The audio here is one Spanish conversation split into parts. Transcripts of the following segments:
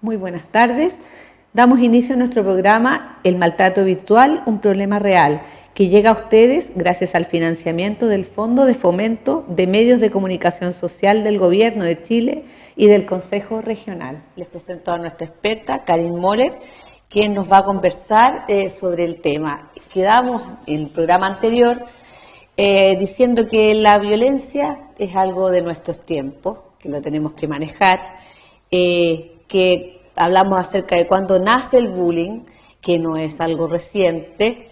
Muy buenas tardes. Damos inicio a nuestro programa El maltrato virtual, un problema real, que llega a ustedes gracias al financiamiento del Fondo de Fomento de Medios de Comunicación Social del Gobierno de Chile y del Consejo Regional. Les presento a nuestra experta, Karin Moller, quien nos va a conversar sobre el tema. Quedamos en el programa anterior diciendo que la violencia es algo de nuestros tiempos, que lo tenemos que manejar, que hablamos acerca de cuándo nace el bullying, que no es algo reciente,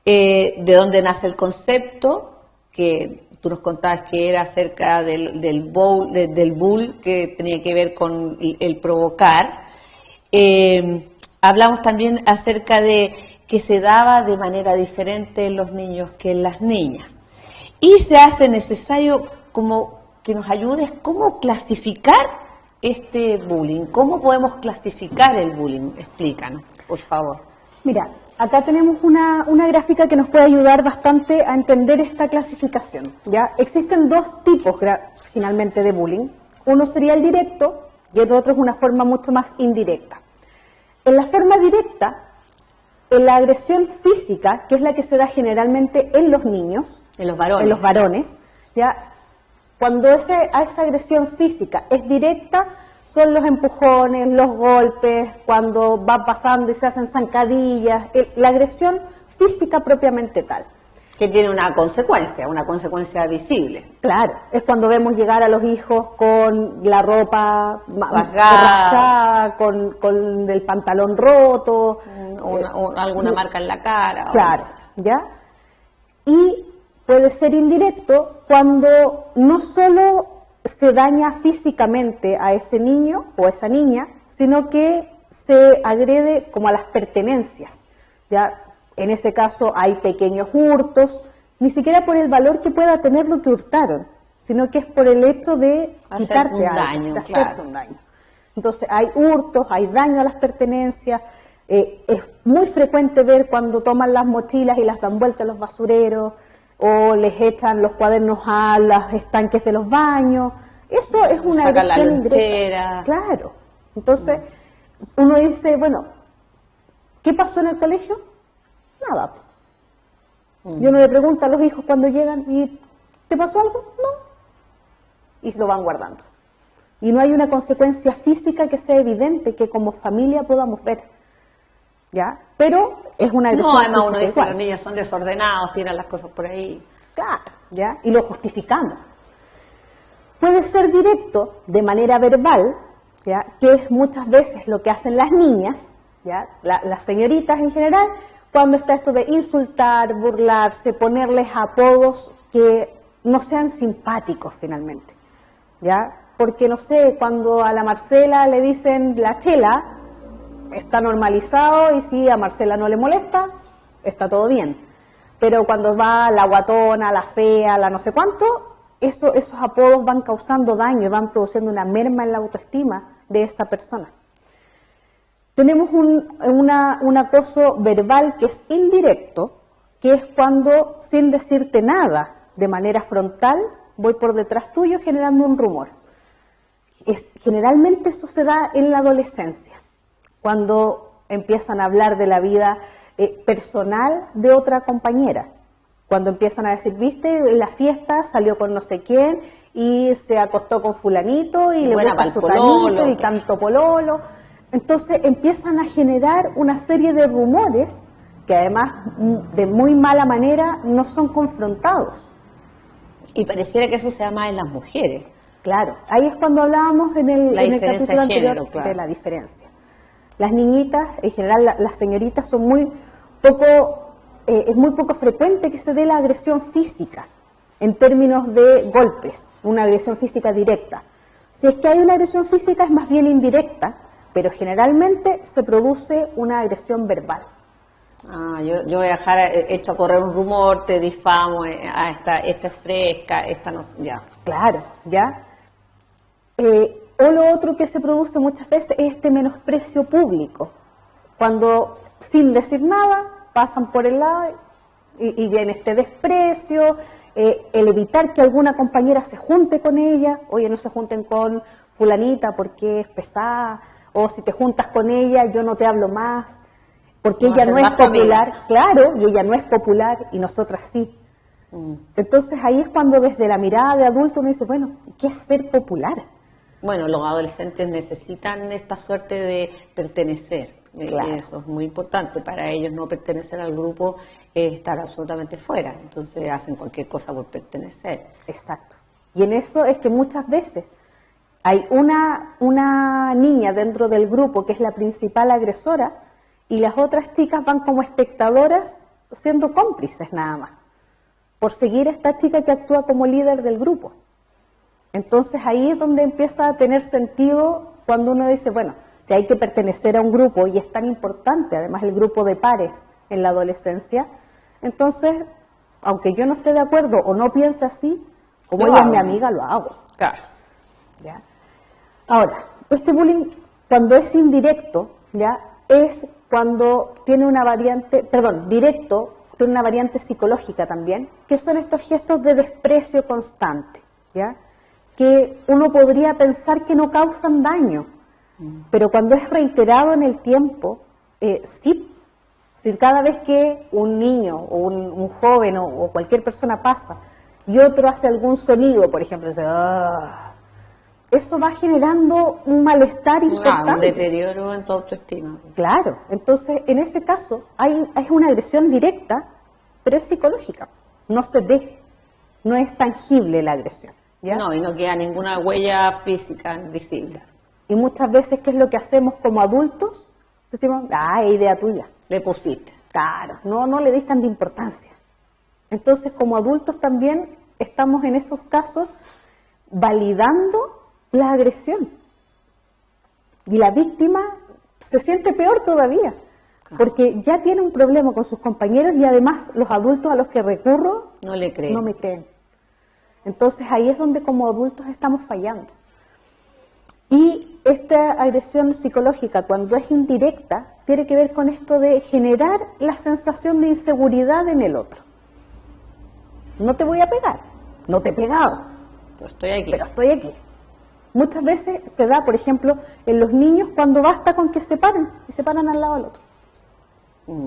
de dónde nace el concepto, que tú nos contabas que era acerca del bull, que tenía que ver con el provocar. Hablamos también acerca de que se daba de manera diferente en los niños que en las niñas. Y se hace necesario como que nos ayudes cómo clasificar este bullying. ¿Cómo podemos clasificar el bullying? Explícanos, por favor. Mira, acá tenemos una gráfica que nos puede ayudar bastante a entender esta clasificación. ¿Ya? Existen dos tipos finalmente de bullying. Uno sería el directo y el otro es una forma mucho más indirecta. En la forma directa, en la agresión física, que es la que se da generalmente en los niños, en los varones, ¿ya? Cuando esa agresión física es directa, son los empujones, los golpes, cuando va pasando y se hacen zancadillas, la agresión física propiamente tal. Que tiene una consecuencia visible. Claro, es cuando vemos llegar a los hijos con la ropa rasgada, con el pantalón roto. O alguna marca en la cara. Claro, ¿ya? Y puede ser indirecto cuando no solo se daña físicamente a ese niño o esa niña, sino que se agrede como a las pertenencias. ¿Ya? En ese caso hay pequeños hurtos, ni siquiera por el valor que pueda tener lo que hurtaron, sino que es por el hecho de quitarte algo, de hacerte un daño. Entonces hay hurtos, hay daño a las pertenencias. Es muy frecuente ver cuando toman las mochilas y las dan vuelta a los basureros, o les echan los cuadernos a los estanques de los baños. Eso es una agresión indirecta. Claro. Entonces, uno dice, bueno, ¿qué pasó en el colegio? Nada. Y uno le pregunta a los hijos cuando llegan, ¿y te pasó algo? No. Y se lo van guardando. Y no hay una consecuencia física que sea evidente, que como familia podamos ver. ¿Ya? Pero es una agresión. No, además uno dice que los niños son desordenados, tiran las cosas por ahí. Claro, ¿ya? Y lo justificamos. Puede ser directo, de manera verbal, ¿ya? Que es muchas veces lo que hacen las niñas, ¿ya? Las señoritas en general, cuando está esto de insultar, burlarse, ponerles apodos que no sean simpáticos finalmente, ¿ya? Porque, no sé, cuando a la Marcela le dicen la Chela, está normalizado, y si a Marcela no le molesta, está todo bien. Pero cuando va la guatona, la fea, la no sé cuánto, esos apodos van causando daño y van produciendo una merma en la autoestima de esa persona. Tenemos un acoso verbal que es indirecto, que es cuando, sin decirte nada, de manera frontal, voy por detrás tuyo generando un rumor. Generalmente eso se da en la adolescencia, cuando empiezan a hablar de la vida personal de otra compañera, cuando empiezan a decir, viste, en la fiesta salió con no sé quién y se acostó con fulanito y le gusta su tanito y tanto pololo. Entonces empiezan a generar una serie de rumores que además de muy mala manera no son confrontados. Y pareciera que eso se da más en las mujeres. Claro, ahí es cuando hablábamos en el capítulo anterior de la diferencia. Las niñitas, en general las señoritas, son es muy poco frecuente que se dé la agresión física en términos de golpes, una agresión física directa. Si es que hay una agresión física es más bien indirecta, pero generalmente se produce una agresión verbal. Yo voy a dejar hecho a correr un rumor, te difamo, esta es fresca, esta no, ya. Claro, ya. O lo otro que se produce muchas veces es este menosprecio público, cuando sin decir nada pasan por el lado y viene este desprecio, el evitar que alguna compañera se junte con ella, oye, no se junten con fulanita porque es pesada, o si te juntas con ella, yo no te hablo más, porque No va a ella ser no es más tu amiga. popular, claro, y ella no es popular y nosotras sí. Entonces ahí es cuando desde la mirada de adulto uno dice, bueno, ¿qué es ser popular? Bueno, los adolescentes necesitan esta suerte de pertenecer. Claro. Eso es muy importante. Para ellos no pertenecer al grupo es estar absolutamente fuera. Entonces hacen cualquier cosa por pertenecer. Exacto. Y en eso es que muchas veces hay una niña dentro del grupo que es la principal agresora y las otras chicas van como espectadoras siendo cómplices nada más, por seguir a esta chica que actúa como líder del grupo. Entonces ahí es donde empieza a tener sentido cuando uno dice, bueno, si hay que pertenecer a un grupo y es tan importante, además el grupo de pares en la adolescencia, entonces, aunque yo no esté de acuerdo o no piense así, como Lo ella es hago. mi amiga, lo hago. Claro. ¿Ya? Ahora, este bullying, cuando es indirecto, ¿ya? Es cuando tiene una variante, perdón, directo, tiene una variante psicológica también, que son estos gestos de desprecio constante, ¿ya? Que uno podría pensar que no causan daño, pero cuando es reiterado en el tiempo, sí. Si cada vez que un niño o un joven o cualquier persona pasa y otro hace algún sonido, por ejemplo, dice, "Ah", eso va generando un malestar Un importante. deterioro en tu autoestima. Claro, entonces en ese caso es una agresión directa, pero es psicológica, no se ve, no es tangible la agresión. ¿ya? No, y no queda ninguna huella física visible. Y muchas veces, ¿qué es lo que hacemos como adultos? Decimos, es idea tuya. Le pusiste. Claro, no le des tanta importancia. Entonces, como adultos también estamos en esos casos validando la agresión. Y la víctima se siente peor todavía, porque ya tiene un problema con sus compañeros y además los adultos a los que recurro No le creen. no me creen. Entonces ahí es donde como adultos estamos fallando. Y esta agresión psicológica, cuando es indirecta, tiene que ver con esto de generar la sensación de inseguridad en el otro. No te voy a pegar, no te he pegado, Pero estoy aquí. pero estoy aquí. Muchas veces se da, por ejemplo, en los niños cuando basta con que se paren y se paran al lado del otro.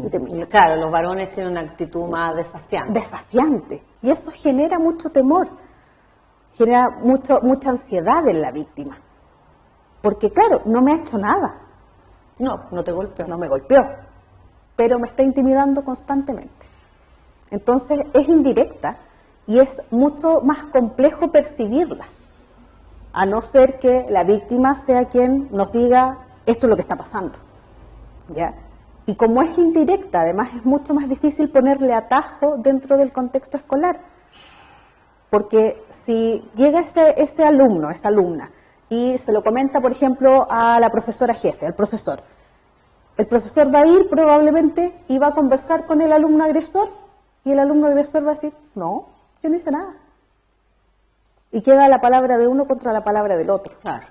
Y te miran. Claro, los varones tienen una actitud más desafiante. Desafiante. Y eso genera mucho temor, genera mucha ansiedad en la víctima. Porque claro, no me ha hecho nada, No te golpeo. no me golpeó, pero me está intimidando constantemente. Entonces es indirecta y es mucho más complejo percibirla, a no ser que la víctima sea quien nos diga esto es lo que está pasando. ¿Ya? Y como es indirecta, además es mucho más difícil ponerle atajo dentro del contexto escolar. Porque si llega ese alumno, esa alumna, y se lo comenta, por ejemplo, a la profesora jefe, al profesor, el profesor va a ir probablemente y va a conversar con el alumno agresor, y el alumno agresor va a decir, no, yo no hice nada. Y queda la palabra de uno contra la palabra del otro. Claro.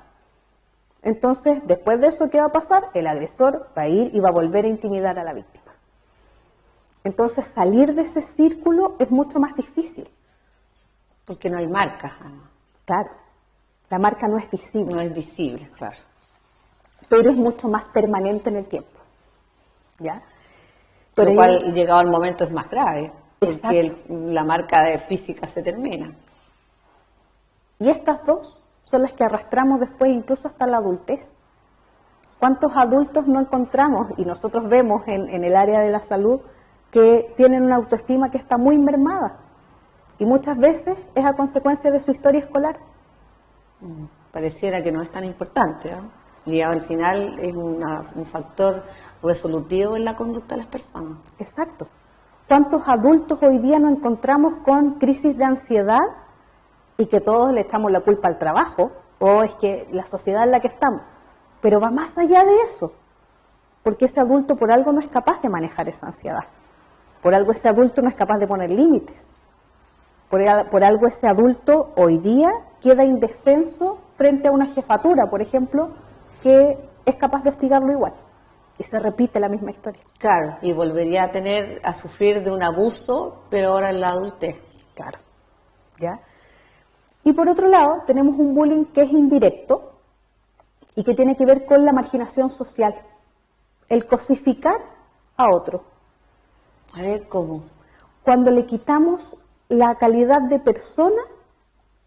Entonces, después de eso, ¿qué va a pasar? El agresor va a ir y va a volver a intimidar a la víctima. Entonces, salir de ese círculo es mucho más difícil. Porque no hay marcas. Claro, la marca no es visible, No es visible, claro. pero es mucho más permanente en el tiempo. ¿Ya? Por Lo ello- cual, llegado al momento, es más grave. Porque Exacto. la marca de física se termina. Y estas dos son las que arrastramos después incluso hasta la adultez. ¿Cuántos adultos no encontramos, y nosotros vemos en el área de la salud, que tienen una autoestima que está muy mermada? Y muchas veces es a consecuencia de su historia escolar. Pareciera que no es tan importante, ¿no? Y al final es un factor resolutivo en la conducta de las personas. Exacto. ¿Cuántos adultos hoy día nos encontramos con crisis de ansiedad y que todos le echamos la culpa al trabajo, o es que la sociedad en la que estamos? Pero va más allá de eso, porque ese adulto por algo no es capaz de manejar esa ansiedad. Por algo ese adulto no es capaz de poner límites. Por algo ese adulto hoy día queda indefenso frente a una jefatura, por ejemplo, que es capaz de hostigarlo igual. Y se repite la misma historia. Claro, y volvería a sufrir de un abuso, pero ahora en la adultez. Claro. ¿Ya? Y por otro lado, tenemos un bullying que es indirecto, y que tiene que ver con la marginación social, el cosificar a otro. A ver, ¿cómo? Cuando le quitamos la calidad de persona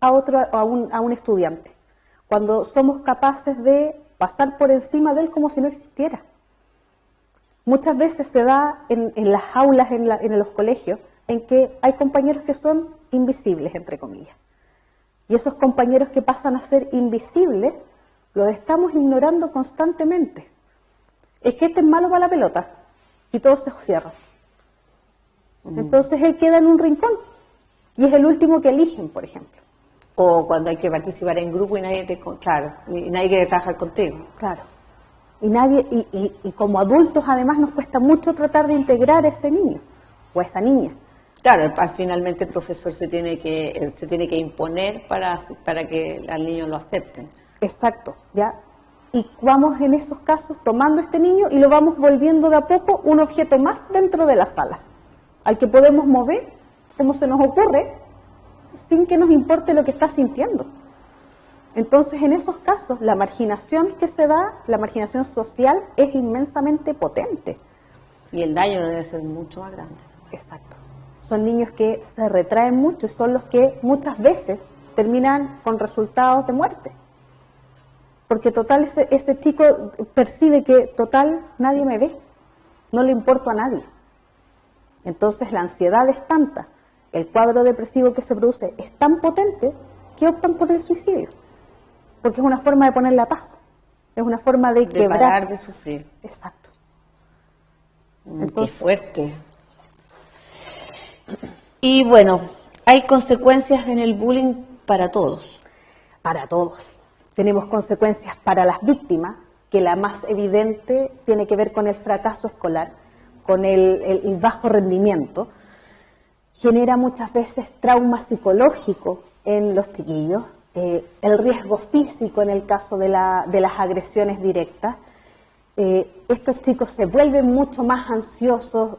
a otro, a un estudiante, cuando somos capaces de pasar por encima de él como si no existiera. Muchas veces se da en las aulas, en los colegios, en que hay compañeros que son invisibles, entre comillas. Y esos compañeros que pasan a ser invisibles, los estamos ignorando constantemente. Es que este es malo para la pelota, y todo se cierra. Entonces él queda en un rincón, y es el último que eligen, por ejemplo. O cuando hay que participar en grupo y nadie y nadie quiere trabajar contigo. Claro. Y como adultos además nos cuesta mucho tratar de integrar a ese niño o a esa niña. Claro, finalmente el profesor se tiene que imponer para que al niño lo acepten. Exacto, ¿ya? Y vamos en esos casos tomando a este niño y lo vamos volviendo de a poco un objeto más dentro de la sala, al que podemos mover como se nos ocurre, sin que nos importe lo que está sintiendo. Entonces, en esos casos, la marginación que se da, la marginación social, es inmensamente potente. Y el daño debe ser mucho más grande. Exacto. Son niños que se retraen mucho y son los que muchas veces terminan con resultados de muerte. Porque total, ese chico percibe que total nadie me ve, no le importo a nadie. Entonces la ansiedad es tanta, el cuadro depresivo que se produce es tan potente que optan por el suicidio. Porque es una forma de ponerle atajo, es una forma de quebrar. Parar de sufrir. Exacto. Entonces, qué fuerte. Y bueno, hay consecuencias en el bullying para todos. Para todos. Tenemos consecuencias para las víctimas, que la más evidente tiene que ver con el fracaso escolar, con el bajo rendimiento. Genera muchas veces trauma psicológico en los chiquillos, el riesgo físico en el caso de las agresiones directas. Estos chicos se vuelven mucho más ansiosos,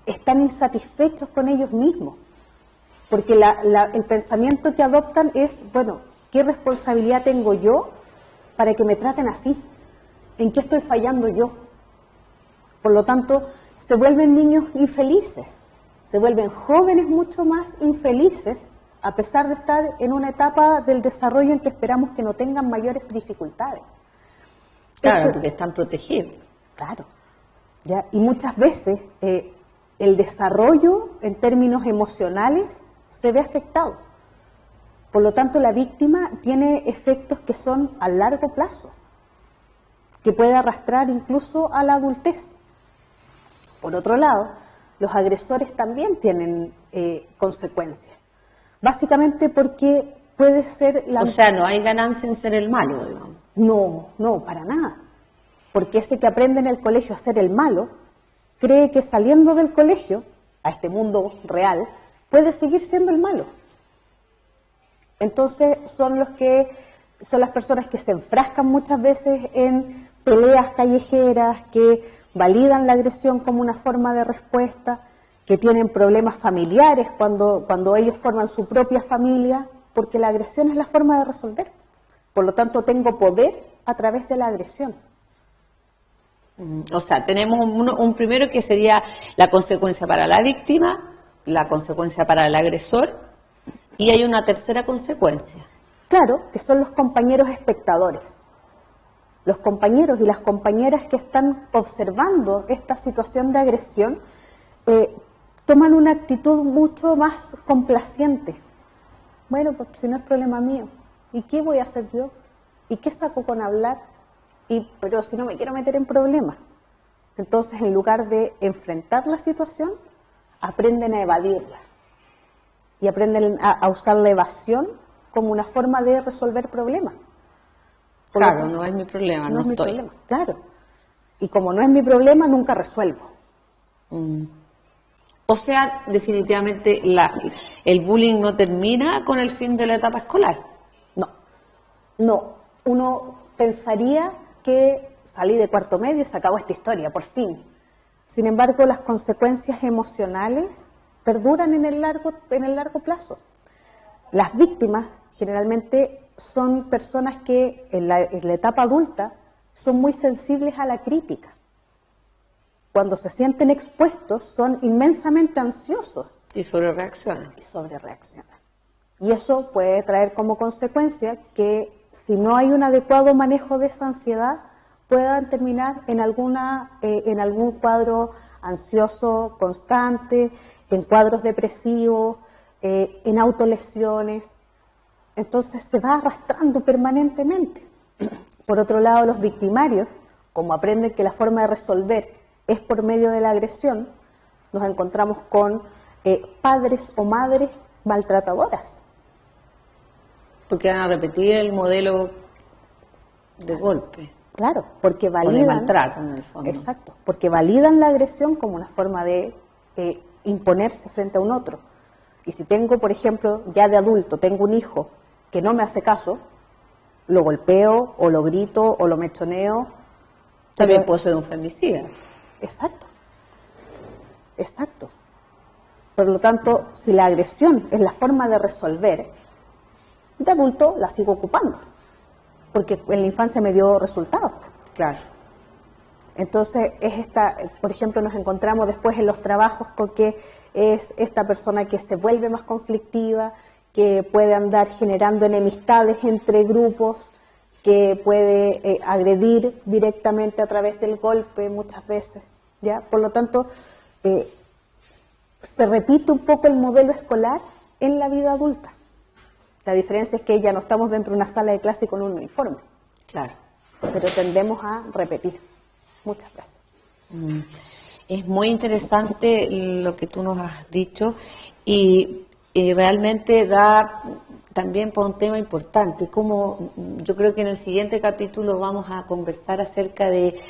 están insatisfechos con ellos mismos, porque el pensamiento que adoptan es, bueno, ¿qué responsabilidad tengo yo para que me traten así? ¿En qué estoy fallando yo? Por lo tanto, se vuelven niños infelices, se vuelven jóvenes mucho más infelices, a pesar de estar en una etapa del desarrollo en que esperamos que no tengan mayores dificultades. Claro, porque están protegidos. Claro. ¿Ya? Y muchas veces el desarrollo en términos emocionales se ve afectado. Por lo tanto, la víctima tiene efectos que son a largo plazo, que puede arrastrar incluso a la adultez. Por otro lado, los agresores también tienen consecuencias. Básicamente porque puede ser la... O sea, no hay ganancia en ser el malo, digamos. No, para nada. Porque ese que aprende en el colegio a ser el malo, cree que saliendo del colegio, a este mundo real, puede seguir siendo el malo. Entonces son las personas que se enfrascan muchas veces en peleas callejeras, que validan la agresión como una forma de respuesta, que tienen problemas familiares cuando ellos forman su propia familia, porque la agresión es la forma de resolver. Por lo tanto, tengo poder a través de la agresión. O sea, tenemos un primero que sería la consecuencia para la víctima, la consecuencia para el agresor, y hay una tercera consecuencia. Claro, que son los compañeros espectadores. Los compañeros y las compañeras que están observando esta situación de agresión toman una actitud mucho más complaciente. Bueno, pues si no es problema mío, ¿y qué voy a hacer yo? ¿Y qué saco con hablar? Pero si no me quiero meter en problemas. Entonces, en lugar de enfrentar la situación, aprenden a evadirla. Y aprenden a usar la evasión como una forma de resolver problemas. Claro, no es mi problema, no es mi estoy. Problema, claro. Y como no es mi problema, nunca resuelvo. O sea, definitivamente el bullying no termina con el fin de la etapa escolar. No. Uno pensaría que salí de cuarto medio y se acabó esta historia, por fin. Sin embargo, las consecuencias emocionales perduran en el largo plazo. Las víctimas generalmente son personas que en la etapa adulta son muy sensibles a la crítica. Cuando se sienten expuestos son inmensamente ansiosos. Y sobrereaccionan. Y eso puede traer como consecuencia que si no hay un adecuado manejo de esa ansiedad, puedan terminar en algún cuadro ansioso constante, en cuadros depresivos, en autolesiones. Entonces se va arrastrando permanentemente. Por otro lado, los victimarios, como aprenden que la forma de resolver es por medio de la agresión, nos encontramos con padres o madres maltratadoras. Porque van a repetir el modelo de golpe. Claro, porque validan... O de maltrato, en el fondo. Exacto, porque validan la agresión como una forma de imponerse frente a un otro. Y si tengo, por ejemplo, ya de adulto, tengo un hijo que no me hace caso, lo golpeo, o lo grito, o lo mechoneo. También puede ser un femicida. Exacto. Por lo tanto, si la agresión es la forma de resolver, de adulto la sigo ocupando, porque en la infancia me dio resultados. Claro. Entonces, por ejemplo, nos encontramos después en los trabajos con que es esta persona que se vuelve más conflictiva, que puede andar generando enemistades entre grupos, que puede agredir directamente a través del golpe muchas veces, ¿ya? Por lo tanto, se repite un poco el modelo escolar en la vida adulta. La diferencia es que ya no estamos dentro de una sala de clase con un uniforme. Claro. Pero tendemos a repetir muchas veces. Es muy interesante lo que tú nos has dicho y realmente da también para un tema importante, como yo creo que en el siguiente capítulo vamos a conversar acerca de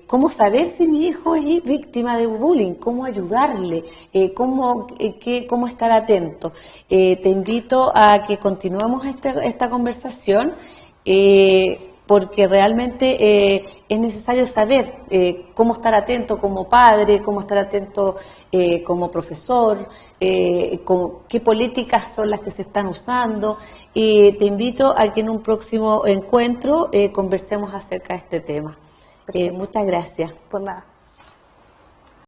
cómo saber si mi hijo es víctima de bullying, cómo ayudarle, cómo estar atento. Te invito a que continuemos esta conversación porque realmente es necesario saber cómo estar atento como padre, cómo estar atento como profesor, qué políticas son las que se están usando. Te invito a que en un próximo encuentro conversemos acerca de este tema. Muchas gracias. Por nada.